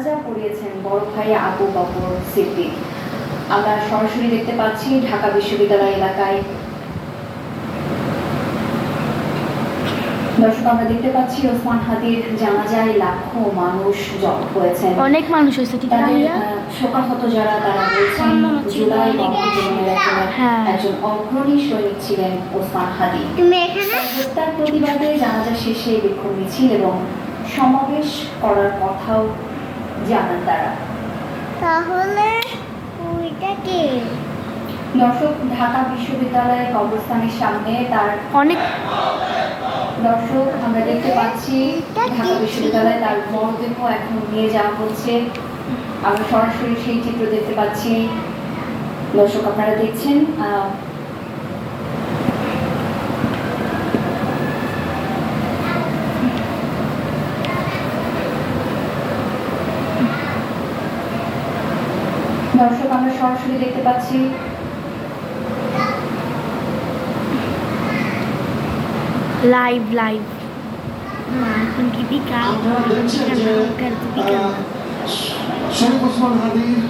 যা পড়িয়েছেন বড় ভাই আবু বকর সিদ্দিক। আমরা সরাসরি দেখতে পাচ্ছি ঢাকা বিশ্ববিদ্যালয় এলাকায়। দর্শক, আমরা দেখতে পাচ্ছি ওসমান হাদির জানাজায় লাখো মানুষ জড়ো হয়েছেন। অনেক মানুষ হয়েছে শোকাহত যারা, তারা বলছেন জুলাই গণঅভ্যুত্থানের একজন অগ্রণী সৈনিক ছিলেন ওসমান হাদি। হত্যার প্রতিবাদে জানাজা শেষে বিক্ষোভ মিছিল এবং সমাবেশ করার কথাও জানান তারা। তাহলে ওইটা কি? দর্শক, ঢাকা বিশ্ববিদ্যালয়ের কবরস্থানের সামনে তার অনেক দর্শক আমরা দেখতে পাচ্ছি ঢাকা বিশ্ববিদ্যালয়ে তার মরদেহ এখন নিয়ে যাওয়া হচ্ছে। আমরা সরাসরি সেই চিত্র দেখতে পাচ্ছি। দর্শক, আপনারা দেখছেন দর্শক আমরা সরাসরি দেখতে পাচ্ছি লাইভ এখন কি বিকাল? শরীফ ওসমান হাদির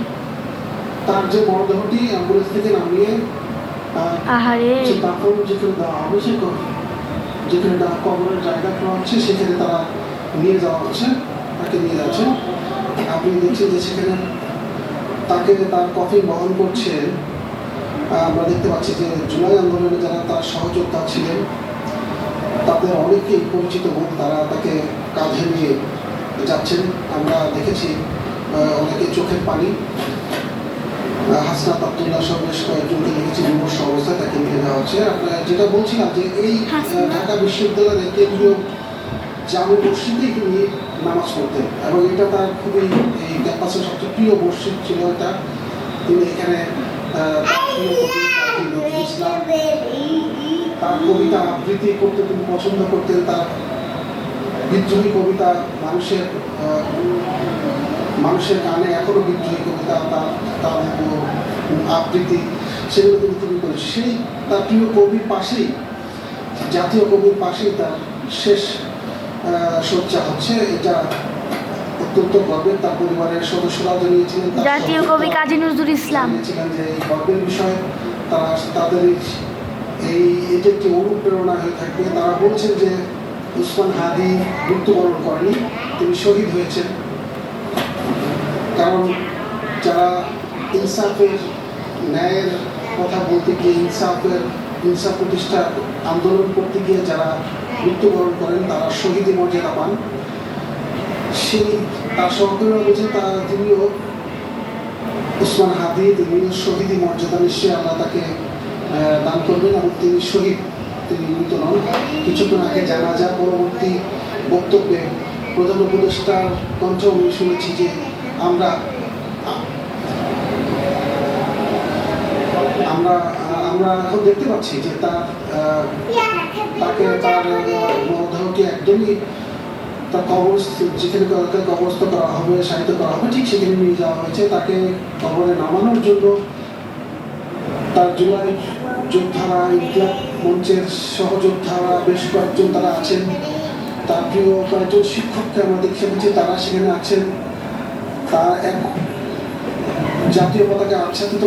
তার যে মরদেহটি অ্যাম্বুলেন্স থেকে নামিয়ে দাফন যেখানে দেওয়া হবে, যেখানে কবরের জায়গা করা হচ্ছে সেখানে তারা নিয়ে যাওয়া হচ্ছে, তাকে নিয়ে যাচ্ছে। আপনি দেখছেন যে সেখানে তাকে তার কফিন বহন করছে। আমরা দেখতে পাচ্ছি যে জুলাই আন্দোলনে যারা তার সহযোদ্ধা ছিলেন তাদের অনেকেই পরিচিত মুখ, তারা তাকে কাঁধে নিয়ে যাচ্ছেন। আমরা দেখেছি অনেকে চোখের পানি, হাসনাত আব্দুল্লাহ সহ বেশ কয়েকজনকে দেখেছি বিমর্ষ অবস্থায় তাকে নিয়ে যাওয়া হচ্ছে। আপনার যেটা বলছিলাম যে এই ঢাকা বিশ্ববিদ্যালয়ের কেন্দ্রীয় জামে মসজিদে তিনি নামাজ পড়তেন এবং এটা তার খুবই এই ক্যাম্পাসের সবচেয়ে প্রিয় মসজিদ ছিল এটা। তিনি এখানে তার কবিতা আবৃত্তি করতে তিনি পছন্দ করতেন। তার বিদ্রোহী কবিতা, মানুষের গানে এখনো বিদ্রোহী কবিতা, তার আবৃত্তি, সেগুলো কিন্তু তিনি করেছেন। সেই তার প্রিয় কবির পাশেই, জাতীয় কবির পাশেই তার শেষ শয্যা হচ্ছে। এটা অত্যন্ত গর্বের। তার পরিবারের সদস্যরা জানিয়েছিলেন, জাতীয় কবি কাজী নজরুল ইসলাম জানিয়েছিলেন যে এই গর্বের বিষয় তারা তাদের এটি একটি অনুপ্রেরণা হয়ে থাকবে। তারা বলছেন যে ওসমান হাদি মৃত্যুবরণ করেনি, তিনি শহীদ হয়েছেন। কারণ যারা ইনসাফের, ন্যায়ের কথা বলতে গিয়ে, ইনসাফ প্রতিষ্ঠার আন্দোলন করতে গিয়ে যারা মৃত্যুবরণ করেন তারা শহীদ মর্যাদা পান। সেই তার সহকর্মীরা বলছেন তিনিও ওসমান হাদি, তিনিও শহীদ মর্যাদা নিশ্চয়ই আল্লাহ তাকে দান করবেন এবং তিনি শহীদ, তিনি মৃত নন। কিছুক্ষণ আগে জানাজা পরবর্তী বক্তব্যে প্রধান উপদেষ্টার কণ্ঠ আমি শুনেছি যে আমরা এখন দেখতে পাচ্ছি যে তাকে তার মরদেহকে একদমই তার যেখানে কবরস্থ করা হবে, শায়িত করা হবে, ঠিক সেখানে নিয়ে যাওয়া হয়েছে। তাকে কবরে নামানোর জন্য তার জুলাই যোদ্ধারা, ইনকিলাব মঞ্চের সহযোদ্ধারা বেশ কয়েকজন তারা আছেন। তার প্রিয় কয়েকজন শিক্ষককে আমরা দেখতে পাচ্ছি, তারা সেখানে আছেন। তার এক জাতীয় পতাকা আচ্ছাদিত